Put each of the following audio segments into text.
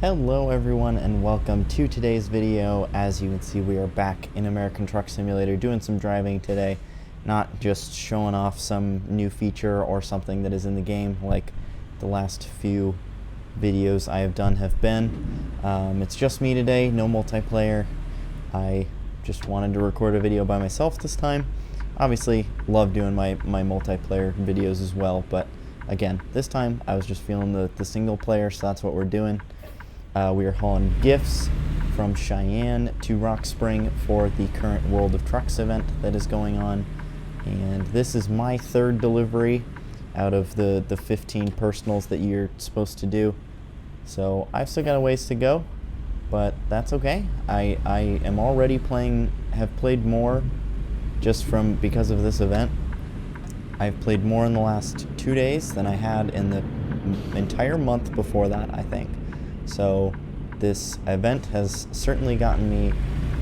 Hello everyone and welcome to today's video. As you can see, we are back in American Truck Simulator doing some driving today, not just showing off some new feature or something that is in the game like the last few videos I have done have been. It's just me today, no multiplayer. I just wanted to record a video by myself this time. Obviously love doing my multiplayer videos as well, but again, this time I was just feeling the single player, so that's what we're doing. We are hauling gifts from Cheyenne to Rock Spring for the current World of Trucks event that is going on. And this is my third delivery out of the 15 personals that you're supposed to do. So I've still got a ways to go, but that's okay. I am already have played more just because of this event. I've played more in the last 2 days than I had in the entire month before that, I think. So this event has certainly gotten me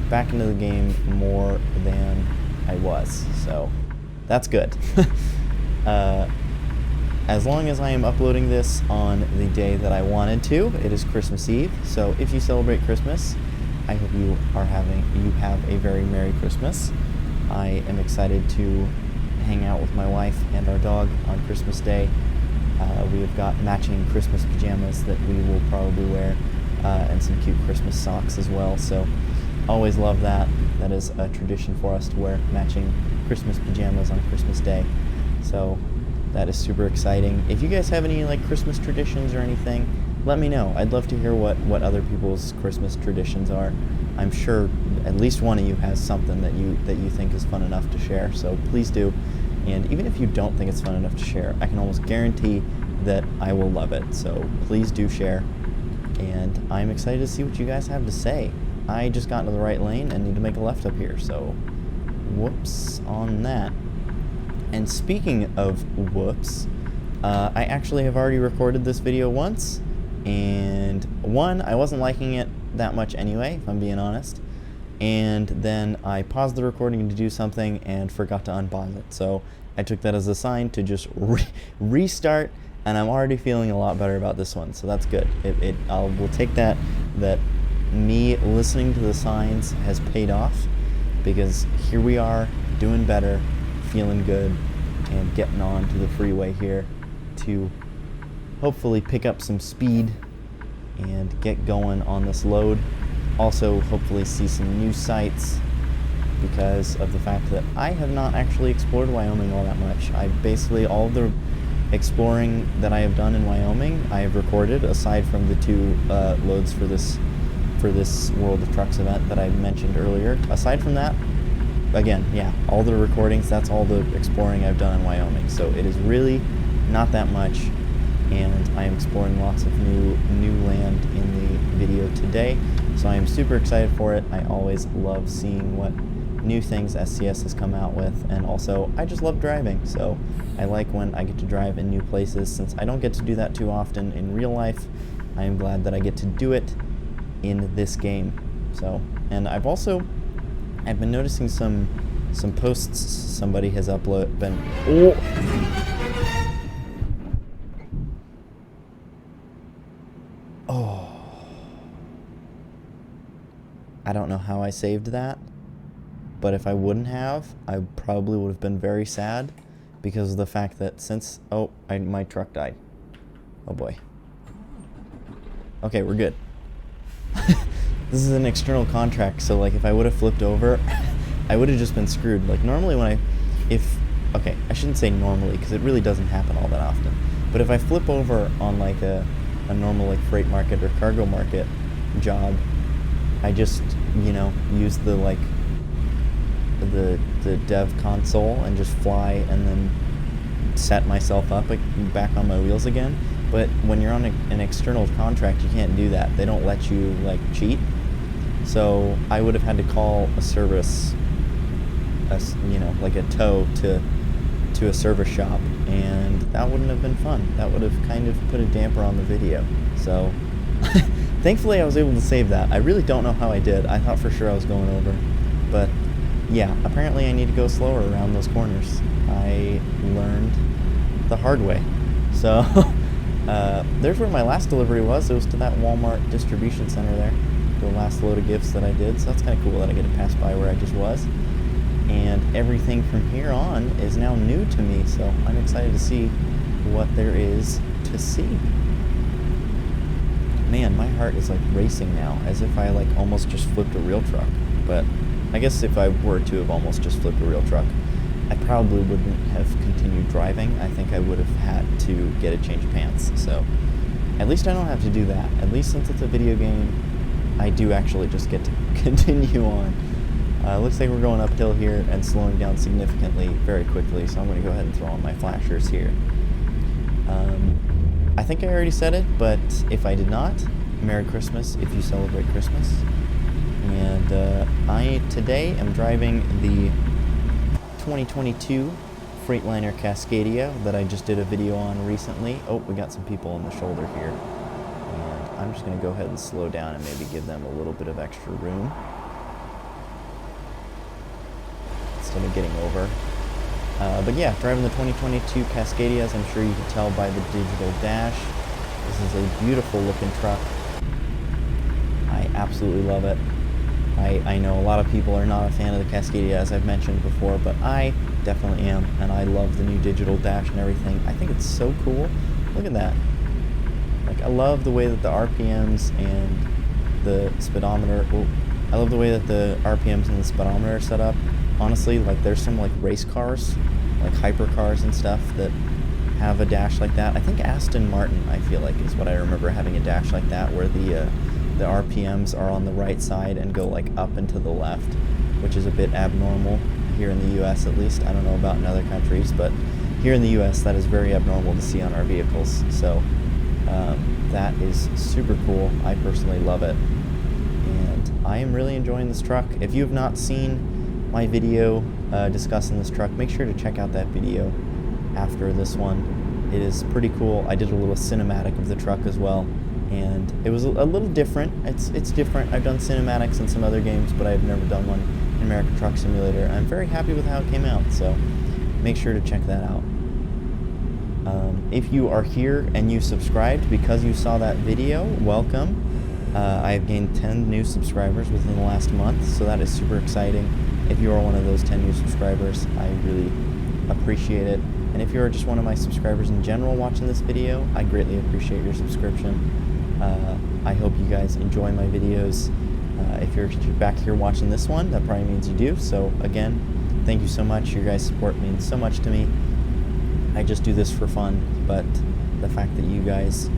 back into the game more than I was, so that's good. As long as I am uploading this on the day that I wanted to, it is Christmas Eve, so if you celebrate Christmas, I hope you have a very Merry Christmas. I am excited to hang out with my wife and our dog on Christmas Day. We have got matching Christmas pajamas that we will probably wear, and some cute Christmas socks as well, so always love that. That is a tradition for us to wear matching Christmas pajamas on Christmas Day, so that is super exciting. If you guys have any like Christmas traditions or anything, let me know. I'd love to hear what other people's Christmas traditions are. I'm sure at least one of you has something that you think is fun enough to share, so please do. And even if you don't think it's fun enough to share, I can almost guarantee that I will love it. So please do share. And I'm excited to see what you guys have to say. I just got into the right lane and need to make a left up here, so whoops on that. And speaking of whoops, I actually have already recorded this video once, and I wasn't liking it that much anyway, if I'm being honest. And then I paused the recording to do something and forgot to unpause it. So I took that as a sign to just restart, and I'm already feeling a lot better about this one, so that's good. We'll take that me listening to the signs has paid off, because here we are doing better, feeling good, and getting on to the freeway here to hopefully pick up some speed and get going on this load. Also, hopefully see some new sights, because of the fact that I have not actually explored Wyoming all that much. All of the exploring that I have done in Wyoming, I have recorded, aside from the 2 loads for this World of Trucks event that I mentioned earlier. Aside from that, again, yeah, all the recordings, that's all the exploring I've done in Wyoming. So it is really not that much, and I am exploring lots of new land in the video today. So I am super excited for it. I always love seeing what new things SCS has come out with, and also I just love driving, so I like when I get to drive in new places. Since I don't get to do that too often in real life, I am glad that I get to do it in this game. So, and I've been noticing some posts somebody has uploaded. I don't know how I saved that, but if I wouldn't have, I probably would have been very sad, because of the fact that my truck died. Oh boy. Okay, we're good. This is an external contract, so like if I would have flipped over, I would have just been screwed. Like normally okay, I shouldn't say normally, because it really doesn't happen all that often, but if I flip over on like a normal like freight market or cargo market job, I just, use the dev console and just fly, and then set myself up back on my wheels again. But when you're on an external contract, you can't do that. They don't let you cheat. So I would have had to call a service, like a tow to a service shop, and that wouldn't have been fun. That would have kind of put a damper on the video. So thankfully I was able to save that. I really don't know how I did. I thought for sure I was going over, but yeah, apparently I need to go slower around those corners. I learned the hard way. So there's where my last delivery was. It was to that Walmart distribution center there, the last load of gifts that I did. So that's kind of cool that I get to pass by where I just was. And everything from here on is now new to me, so I'm excited to see what there is to see. Man, my heart is like racing now, as if I like almost just flipped a real truck. But I guess if I were to have almost just flipped a real truck, I probably wouldn't have continued driving. I think I would have had to get a change of pants. So at least I don't have to do that. At least since it's a video game, I do actually just get to continue on. Looks like we're going uphill here and slowing down significantly very quickly, so I'm going to go ahead and throw on my flashers here. I think I already said it, but if I did not, Merry Christmas if you celebrate Christmas. And I today am driving the 2022 Freightliner Cascadia that I just did a video on recently. Oh, we got some people on the shoulder here. And I'm just going to go ahead and slow down and maybe give them a little bit of extra room instead of getting over. But yeah, driving the 2022 Cascadia, as I'm sure you can tell by the digital dash. This is a beautiful looking truck. I absolutely love it. I know a lot of people are not a fan of the Cascadia, as I've mentioned before, but I definitely am, and I love the new digital dash and everything. I think it's so cool. Look at that. Like, I love the way that the RPMs and the speedometer, I love the way that the RPMs and the speedometer are set up. Honestly, like, there's some like race cars, like hypercars and stuff that have a dash like that. I think Aston Martin, I feel like, is what I remember having a dash like that, where the RPMs are on the right side and go like up and to the left, which is a bit abnormal here in the US at least. I don't know about in other countries, but here in the US that is very abnormal to see on our vehicles. So that is super cool. I personally love it, and I am really enjoying this truck. If you have not seen my video discussing this truck, make sure to check out that video after this one. It is pretty cool. I did a little cinematic of the truck as well, and it was a little different. It's different. I've done cinematics in some other games, but I've never done one in American Truck Simulator. I'm very happy with how it came out, so make sure to check that out. If you are here and you subscribed because you saw that video, welcome. I have gained 10 new subscribers within the last month, so that is super exciting. If you are one of those 10 new subscribers, I really appreciate it. And if you are just one of my subscribers in general watching this video, I greatly appreciate your subscription. I hope you guys enjoy my videos. If you're back here watching this one, that probably means you do. So again, thank you so much. Your guys' support means so much to me. I just do this for fun, but the fact that you guys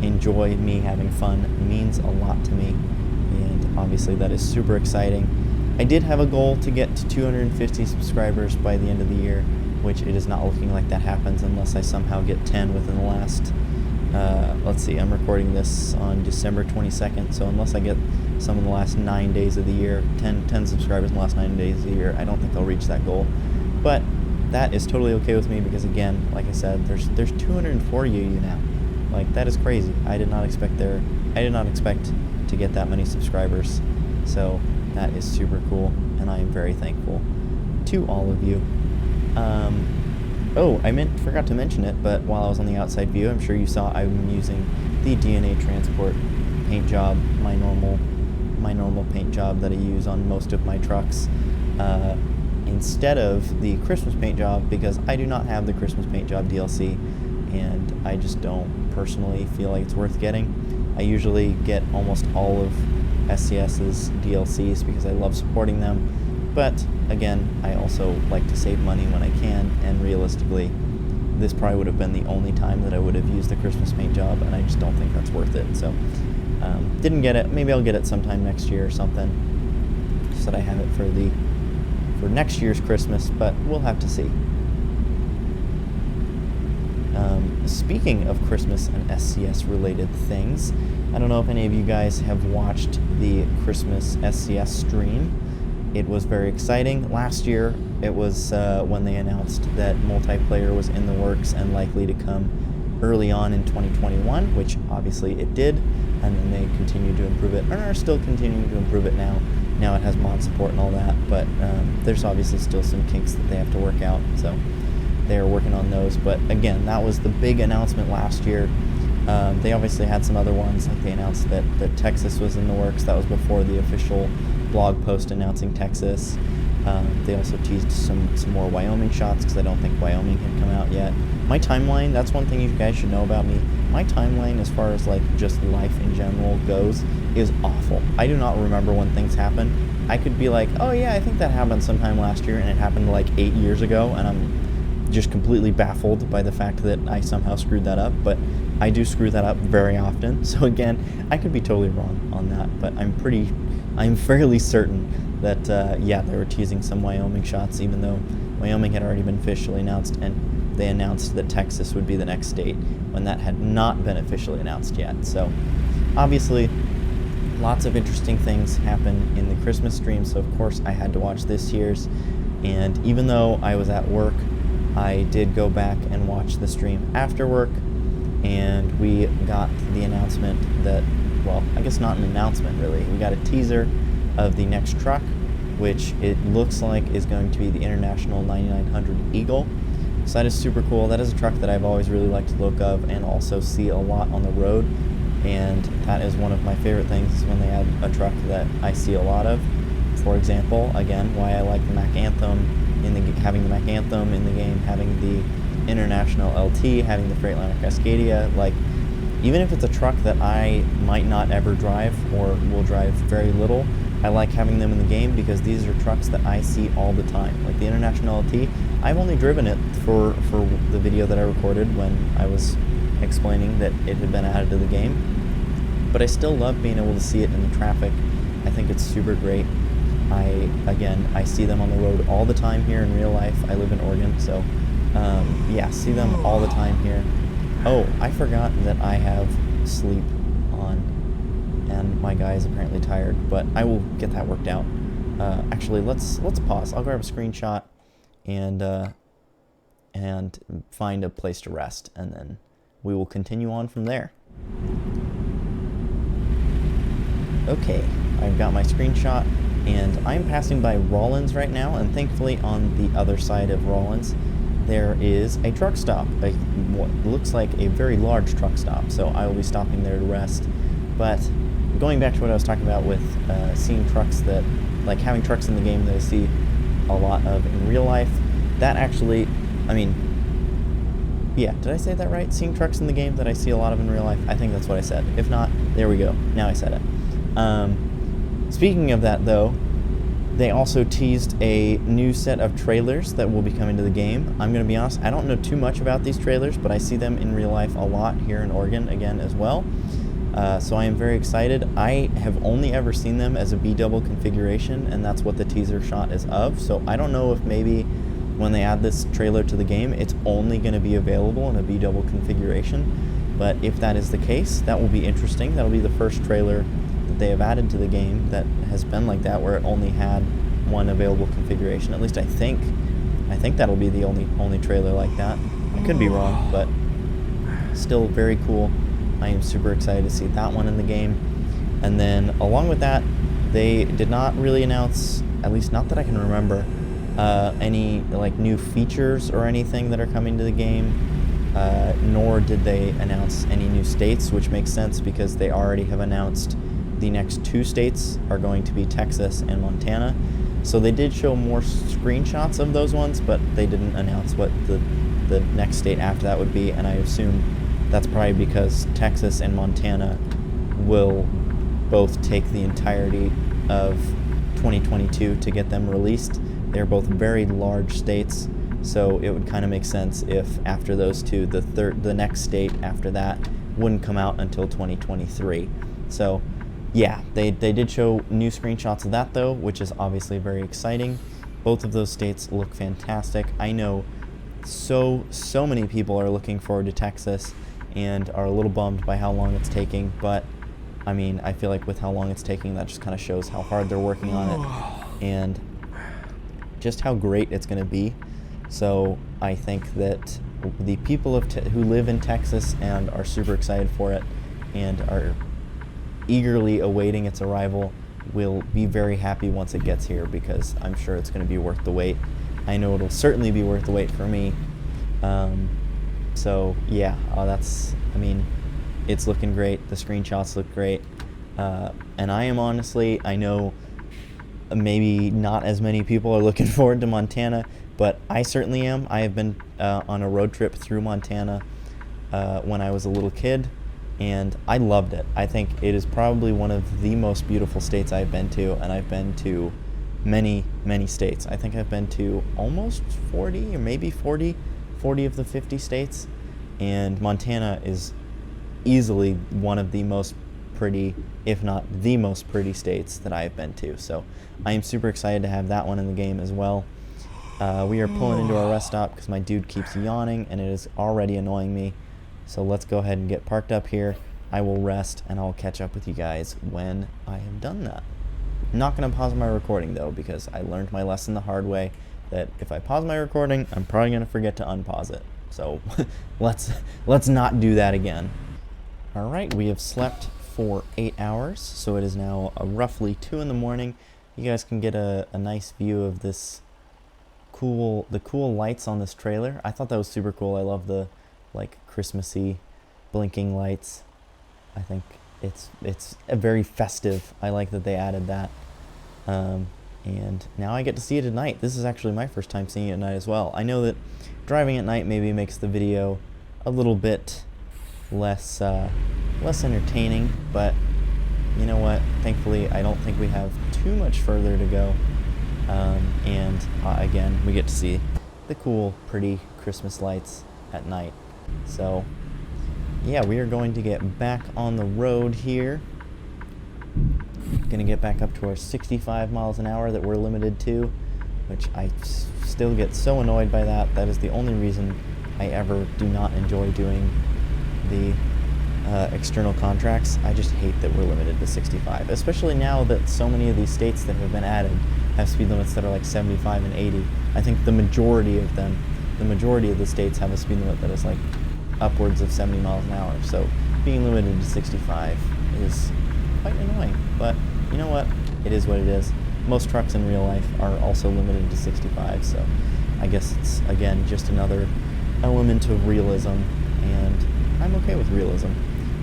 enjoy me having fun means a lot to me, and obviously that is super exciting. I did have a goal to get to 250 subscribers by the end of the year, which it is not looking like that happens unless I somehow get 10 within the last, let's see, I'm recording this on December 22nd, so unless I get some in the last 9 days of the year, 10 subscribers in the last 9 days of the year, I don't think I'll reach that goal. But that is totally okay with me because, again, like I said, there's 240 of you now. Like, that is crazy. I did not expect to get that many subscribers. So that is super cool, and I am very thankful to all of you. Forgot to mention it, but while I was on the outside view, I'm sure you saw I'm using the DNA Transport paint job, my normal paint job that I use on most of my trucks, instead of the Christmas paint job, because I do not have the Christmas paint job DLC, and I just don't personally feel like it's worth getting. I usually get almost all of SCS's DLCs because I love supporting them, but again, I also like to save money when I can, and realistically, this probably would have been the only time that I would have used the Christmas paint job, and I just don't think that's worth it. So didn't get it. Maybe I'll get it sometime next year or something, just that I have it for next year's Christmas, but we'll have to see. Speaking of Christmas and SCS related things, I don't know if any of you guys have watched the Christmas SCS stream. It was very exciting. Last year, it was when they announced that multiplayer was in the works and likely to come early on in 2021, which obviously it did, and then they continued to improve it, and are still continuing to improve it now. Now it has mod support and all that, but there's obviously still some kinks that they have to work out, so they are working on those. But again, that was the big announcement last year, They obviously had some other ones, like they announced that Texas was in the works. That was before the official blog post announcing Texas. They also teased some more Wyoming shots, because I don't think Wyoming had come out yet. My timeline, that's one thing you guys should know about me. My timeline, as far as like just life in general goes, is awful. I do not remember when things happen. I could be like, oh yeah, I think that happened sometime last year, and it happened like 8 years ago, and I'm just completely baffled by the fact that I somehow screwed that up. But I do screw that up very often. So again, I could be totally wrong on that, but I'm fairly certain that, yeah, they were teasing some Wyoming shots, even though Wyoming had already been officially announced, and they announced that Texas would be the next state when that had not been officially announced yet. So obviously, lots of interesting things happen in the Christmas stream, so of course I had to watch this year's, and even though I was at work, I did go back and watch the stream after work, and we got the announcement that, well, I guess not an announcement really, we got a teaser of the next truck, which it looks like is going to be the International 9900 Eagle. So that is super cool. That is a truck that I've always really liked the look of and also see a lot on the road, and that is one of my favorite things, is when they add a truck that I see a lot of. For example, again, why I like the Mac Anthem having the Mac Anthem in the game, having the International LT, having the Freightliner Cascadia. Like, even if it's a truck that I might not ever drive or will drive very little, I like having them in the game because these are trucks that I see all the time. Like the International LT, I've only driven it for the video that I recorded when I was explaining that it had been added to the game, but I still love being able to see it in the traffic. I think it's super great. I see them on the road all the time here in real life. I live in Oregon, so yeah, see them all the time here. Oh, I forgot that I have sleep on, and my guy is apparently tired, but I will get that worked out. Actually, let's pause. I'll grab a screenshot and find a place to rest, and then we will continue on from there. Okay, I've got my screenshot, and I'm passing by Rawlins right now, and thankfully on the other side of Rawlins there is a truck stop, what looks like a very large truck stop, so I will be stopping there to rest. But going back to what I was talking about with seeing trucks that, like having trucks in the game that I see a lot of in real life, that actually, I mean, yeah, did I say that right? Seeing trucks in the game that I see a lot of in real life? I think that's what I said. If not, there we go. Now I said it. Speaking of that, though, they also teased a new set of trailers that will be coming to the game. I'm going to be honest, I don't know too much about these trailers, but I see them in real life a lot here in Oregon again as well. So I am very excited. I have only ever seen them as a B-double configuration, and that's what the teaser shot is of. So I don't know if maybe when they add this trailer to the game, it's only going to be available in a B-double configuration. But if that is the case, that will be interesting. That'll be the first trailer that they have added to the game that has been like that, where it only had one available configuration. At least I think that'll be the only trailer like that. I could be wrong, but still very cool. I am super excited to see that one in the game. And then along with that, they did not really announce, at least not that I can remember, any like new features or anything that are coming to the game, nor did they announce any new states, which makes sense because they already have announced the next two states are going to be Texas and Montana. So they did show more screenshots of those ones, but they didn't announce what the next state after that would be, and I assume that's probably because Texas and Montana will both take the entirety of 2022 to get them released. They're both very large states, so it would kind of make sense if after those two, the next state after that wouldn't come out until 2023. So yeah, they did show new screenshots of that though, which is obviously very exciting. Both of those states look fantastic. I know so many people are looking forward to Texas and are a little bummed by how long it's taking, but I mean, I feel like with how long it's taking, that just kind of shows how hard they're working on it and just how great it's going to be. So I think that the people who live in Texas and are super excited for it and are eagerly awaiting its arrival will be very happy once it gets here, because I'm sure it's going to be worth the wait. I know it'll certainly be worth the wait for me. So yeah, I mean, It's looking great. The screenshots look great. And I am honestly, I know maybe not as many people are looking forward to Montana, but I certainly am. I have been on a road trip through Montana when I was a little kid, and I loved it. I think it is probably one of the most beautiful states I've been to, and I've been to many, many states. I think I've been to almost 40 or maybe 40 of the 50 states, and Montana is easily one of the most pretty, if not the most pretty states that I have been to. So I am super excited to have that one in the game as well. We are pulling into our rest stop because my dude keeps yawning and it is already annoying me. So let's go ahead and get parked up here. I will rest and I'll catch up with you guys when I have done that. I'm not going to pause my recording though, because I learned my lesson the hard way that if I pause my recording, I'm probably going to forget to unpause it. So let's not do that again. All right, we have slept for 8 hours, so it is now roughly 2 in the morning. You guys can get a nice view of this cool lights on this trailer. I thought that was super cool. I love the like Christmassy blinking lights. I think it's a very festive. I like that they added that. And now I get to see it at night. This is actually my first time seeing it at night as well. I know that driving at night maybe makes the video a little bit less entertaining, but you know what? Thankfully, I don't think we have too much further to go. And again, we get to see the cool, pretty Christmas lights at night. So yeah, we are going to get back on the road here. Gonna get back up to our 65 miles an hour that we're limited to, which I still get so annoyed by that. That is the only reason I ever do not enjoy doing the external contracts. I just hate that we're limited to 65, especially now that so many of these states that have been added have speed limits that are like 75 and 80. I think the majority of the states have a speed limit that is like upwards of 70 miles an hour. So being limited to 65 is quite annoying, but you know what? It is what it is. Most trucks in real life are also limited to 65, so I guess it's, again, just another element of realism, and I'm okay with realism.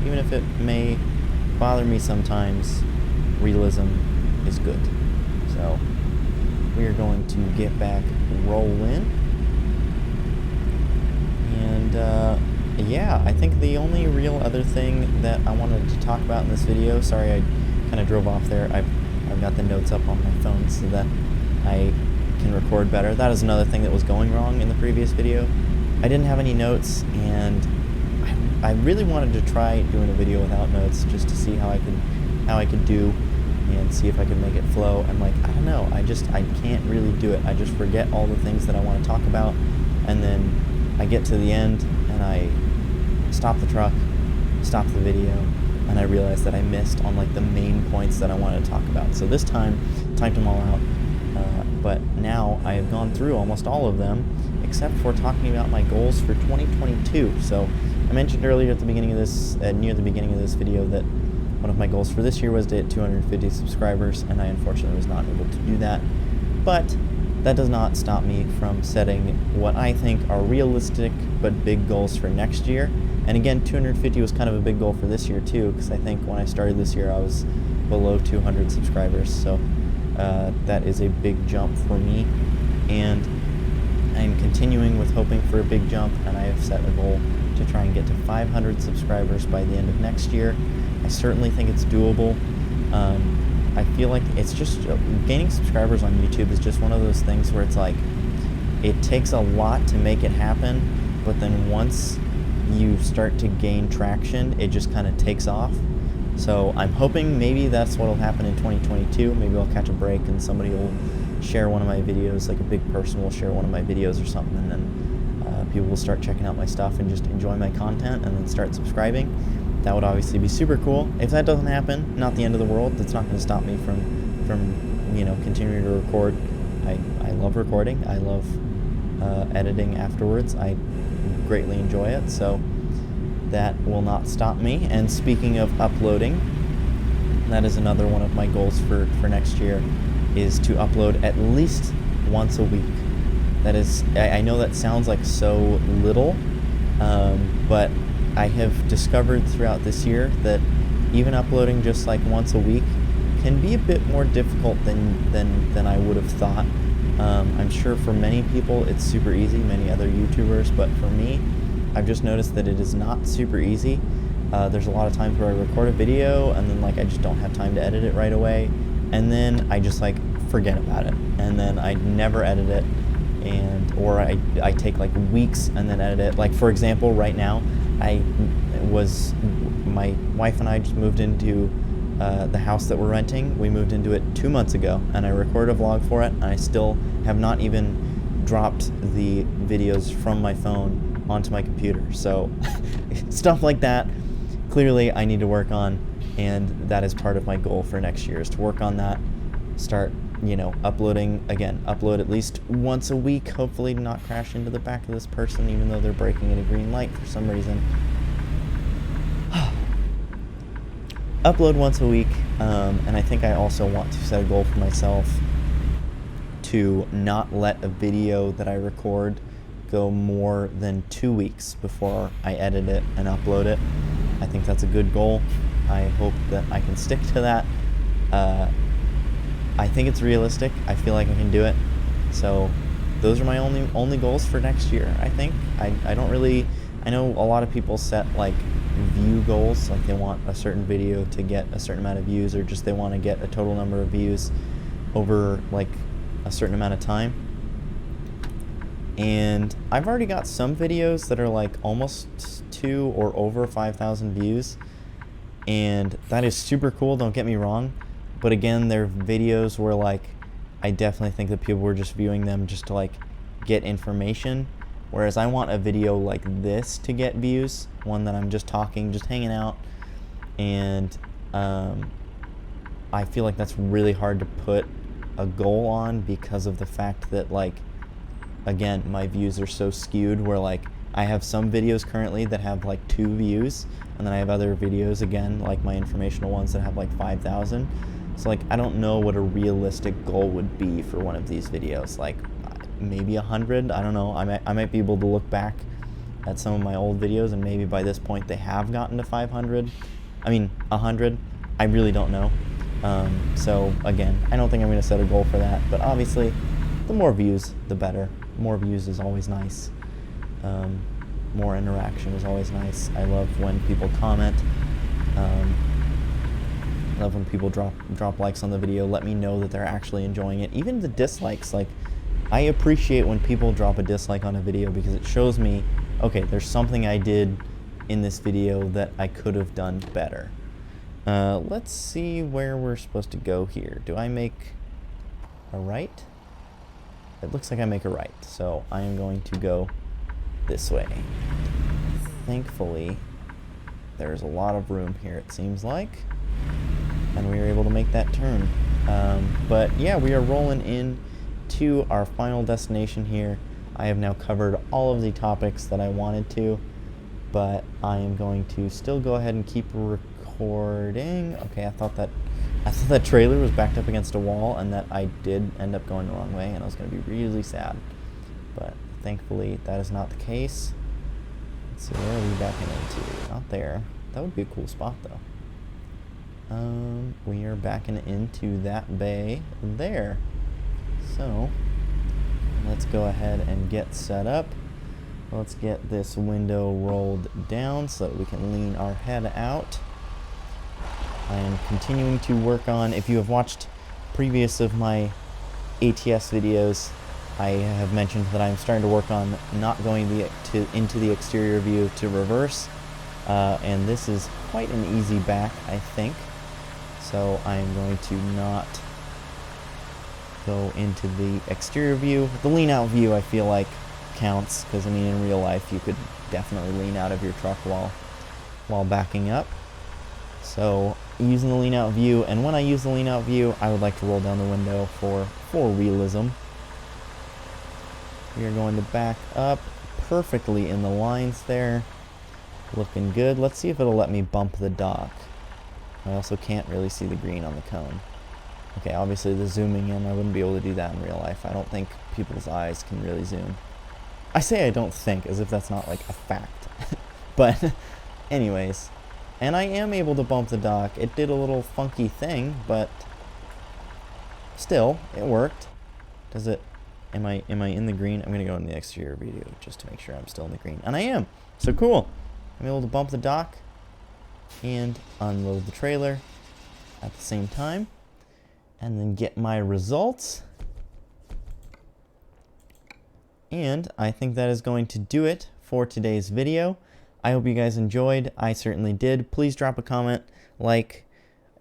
Even if it may bother me sometimes, realism is good. So we are going to get back rolling. And yeah, I think the only real other thing that I wanted to talk about in this video, sorry I kind of drove off there, I've got the notes up on my phone so that I can record better. That is another thing that was going wrong in the previous video. I didn't have any notes, and I really wanted to try doing a video without notes just to see how I could do and see if I could make it flow. I'm like, I don't know, I can't really do it. I just forget all the things that I want to talk about, and then I get to the end and I stop the truck, stop the video, and I realize that I missed on like the main points that I wanted to talk about. So this time, typed them all out, but now I have gone through almost all of them, except for talking about my goals for 2022. So I mentioned earlier at the beginning of this, near the beginning of this video, that one of my goals for this year was to hit 250 subscribers, and I unfortunately was not able to do that. But that does not stop me from setting what I think are realistic but big goals for next year. And again, 250 was kind of a big goal for this year too, because I think when I started this year I was below 200 subscribers, so that is a big jump for me. And I'm continuing with hoping for a big jump, and I have set a goal to try and get to 500 subscribers by the end of next year. I certainly think it's doable. I feel like it's just, gaining subscribers on YouTube is just one of those things where it's like, it takes a lot to make it happen, but then once you start to gain traction, it just kind of takes off. So I'm hoping maybe that's what will happen in 2022. Maybe I'll catch a break and somebody will share one of my videos, like a big person will share one of my videos or something, and then people will start checking out my stuff and just enjoy my content and then start subscribing. That would obviously be super cool. If that doesn't happen, not the end of the world. That's not going to stop me from continuing to record. I love recording. I love editing afterwards. I greatly enjoy it, so that will not stop me. And speaking of uploading, that is another one of my goals for next year, is to upload at least once a week. That is, I know that sounds like so little, but I have discovered throughout this year that even uploading just like once a week can be a bit more difficult than I would have thought. I'm sure for many people it's super easy, many other YouTubers, but for me, I've just noticed that it is not super easy. There's a lot of times where I record a video and then like I just don't have time to edit it right away, and then I just like forget about it, and then I never edit it, or I take like weeks and then edit it. Like for example, right now my wife and I just moved into the house that we're renting. We moved into it 2 months ago, and I recorded a vlog for it, and I still have not even dropped the videos from my phone onto my computer. So stuff like that, clearly I need to work on, and that is part of my goal for next year, is to work on that, start, uploading, again, upload at least once a week, hopefully not crash into the back of this person, even though they're braking at a green light for some reason. Upload once a week, and I think I also want to set a goal for myself to not let a video that I record go more than 2 weeks before I edit it and upload it. I think that's a good goal. I hope that I can stick to that. I think it's realistic. I feel like I can do it. So those are my only goals for next year, I think. I don't really, I know a lot of people set like view goals, like they want a certain video to get a certain amount of views, or just they want to get a total number of views over like a certain amount of time. And I've already got some videos that are like almost 2 or over 5,000 views, and that is super cool, don't get me wrong, but again, they're videos where like I definitely think that people were just viewing them just to like get information, whereas I want a video like this to get views, one that I'm just talking, just hanging out, and I feel like that's really hard to put a goal on because of the fact that, like, again, my views are so skewed, where like I have some videos currently that have like 2 views, and then I have other videos, again, like my informational ones, that have like 5,000. So like I don't know what a realistic goal would be for one of these videos, like maybe 100, I don't know. I might be able to look back at some of my old videos, and maybe by this point they have gotten to 500. I mean 100. I really don't know. So again, I don't think I'm going to set a goal for that, but obviously the more views the better. More views is always nice. More interaction is always nice. I love when people comment. I love when people drop likes on the video, let me know that they're actually enjoying it. Even the dislikes, like, I appreciate when people drop a dislike on a video, because it shows me, okay, there's something I did in this video that I could have done better. Let's see where we're supposed to go here. Do I make a right? It looks like I make a right, so I am going to go this way. Thankfully, there's a lot of room here, it seems like, and we were able to make that turn. But yeah, we are rolling in to our final destination here. I have now covered all of the topics that I wanted to, but I am going to still go ahead and keep recording. Okay, I thought that trailer was backed up against a wall, and that I did end up going the wrong way, and I was going to be really sad. But thankfully, that is not the case. Let's see, where are we backing into? Not there. That would be a cool spot, though. We are backing into that bay there. So, let's go ahead and get set up. Let's get this window rolled down so that we can lean our head out. I am continuing to work on, if you have watched previous of my ATS videos, I have mentioned that I'm starting to work on not going into the exterior view to reverse, and this is quite an easy back, I think. So I am going to not go into the exterior view. The lean out view, I feel like, counts, because I mean in real life you could definitely lean out of your truck while backing up. So using the lean out view, and when I use the lean out view, I would like to roll down the window for realism. We are going to back up perfectly in the lines there. Looking good. Let's see if it'll let me bump the dock. I also can't really see the green on the cone. Okay, obviously the zooming in, I wouldn't be able to do that in real life. I don't think people's eyes can really zoom. I say I don't think, as if that's not like a fact. But Anyways, and I am able to bump the dock. It did a little funky thing, but still, it worked. Does it? Am I in the green? I'm gonna go in the exterior video just to make sure I'm still in the green, and I am. So cool. I'm able to bump the dock and unload the trailer at the same time, and then get my results. And I think that is going to do it for today's video. I hope you guys enjoyed. I certainly did. Please drop a comment, like,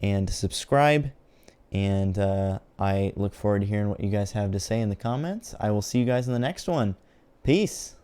and subscribe. And I look forward to hearing what you guys have to say in the comments. I will see you guys in the next one. Peace.